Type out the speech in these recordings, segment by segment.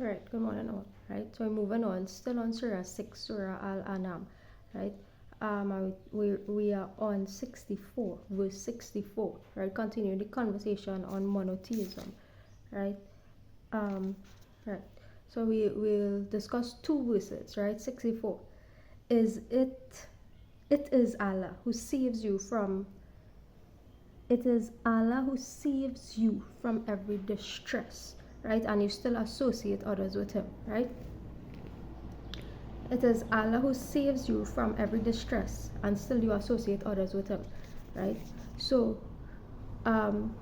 Right, good morning all. Right, so we're moving on, still on Surah 6, Surah Al-An'am. Right, we are on 64, verse 64. Right, continuing the conversation on monotheism. Right, um, right. So we will discuss two verses. Right, 64. Is it? It is Allah who saves you from. It is Allah who saves you from every distress. Right, and you still associate others with Him. Right. It is Allah who saves you from every distress, and still you associate others with Him, right? So, um,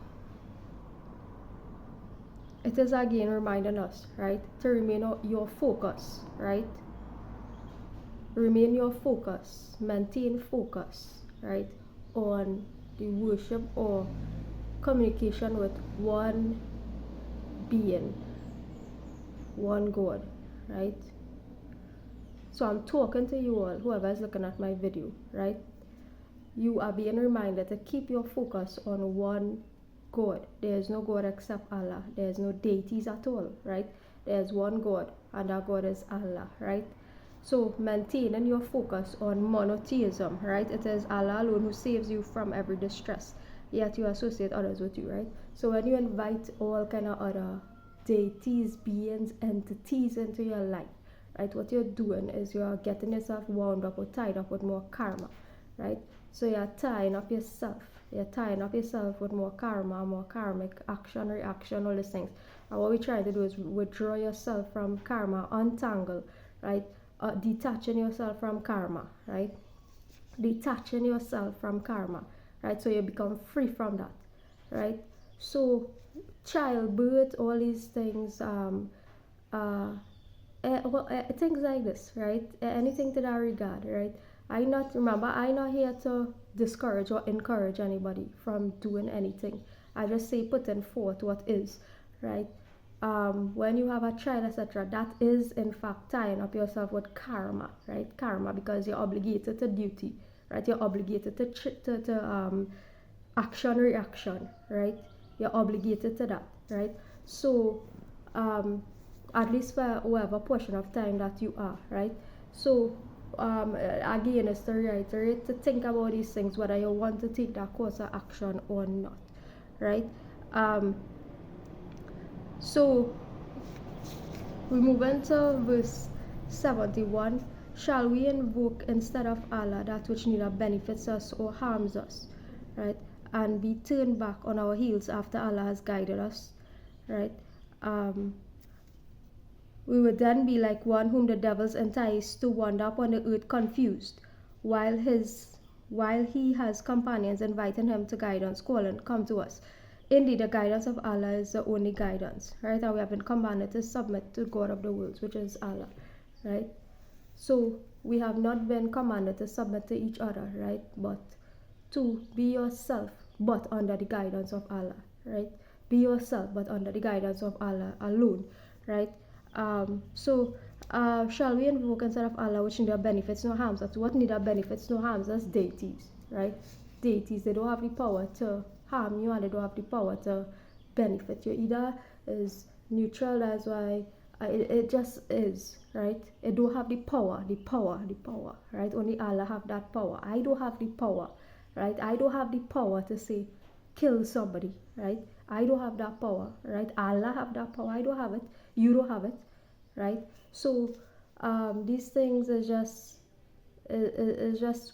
it is again reminding us, right, to remain your focus, right? Remain your focus, maintain focus, right, on the worship or communication with one being, one God, right? So I'm talking to you all, whoever is looking at my video, right? You are being reminded to keep your focus on one God. There is no God except Allah. There is no deities at all, right? There is one God, and that God is Allah, right? So maintaining your focus on monotheism, right? It is Allah alone who saves you from every distress, yet you associate others with you, right? So when you invite all kind of other deities, beings, entities into your life, right, what you're doing is you're getting yourself wound up or tied up with more karma, right? So you're tying up yourself. You're tying up yourself with more karma, more karmic action, reaction, all these things. And what we're trying to do is withdraw yourself from karma, untangle, right? Detaching yourself from karma, right? Detaching yourself from karma, right? So you become free from that, right? So childbirth, all these things, things like this, right? Anything to that regard, right? I'm not here to discourage or encourage anybody from doing anything. I just say putting forth what is, right? When you have a child, etc., that is in fact tying up yourself with karma, right? Karma, because you're obligated to duty, right? You're obligated to action, reaction, right? You're obligated to that, right? So, at least for whatever portion of time that you are, right? So, again, is to reiterate to think about these things, whether you want to take that course of action or not, right? So we move into verse 71. Shall we invoke instead of Allah that which neither benefits us or harms us, right? And be turned back on our heels after Allah has guided us, right? We would then be like one whom the devils entice to wander upon the earth confused, while he has companions inviting him to guidance, calling, come to us. Indeed, the guidance of Allah is the only guidance, right? And we have been commanded to submit to God of the worlds, which is Allah, right? So we have not been commanded to submit to each other, right? But to be yourself, but under the guidance of Allah, right? Be yourself, but under the guidance of Allah alone, right? Shall we invoke instead of Allah which neither benefits nor harms us? What neither benefits nor harms us? Deities, right? Deities, they don't have the power to harm you and they don't have the power to benefit you. Either is neutral, that's why it just is, right? It don't have the power, right? Only Allah have that power. I don't have the power, right? I don't have the power to say kill somebody, right? I don't have that power, right? Allah have that power. I don't have it. You don't have it, right? So these things is just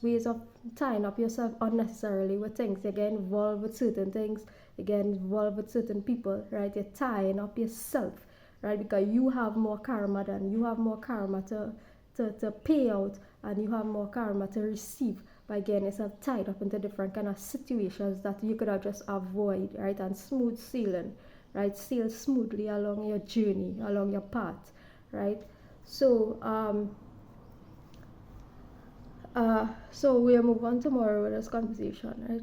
ways of tying up yourself unnecessarily with things. You get involved with certain things. You get involved with certain people, right? You're tying up yourself, right? Because you have more karma to pay out, and you have more karma to receive by getting yourself tied up into different kind of situations that you could have just avoid, right? And smooth sailing, right? Sail smoothly along your journey, along your path, right? So so we'll move on tomorrow with this conversation, right?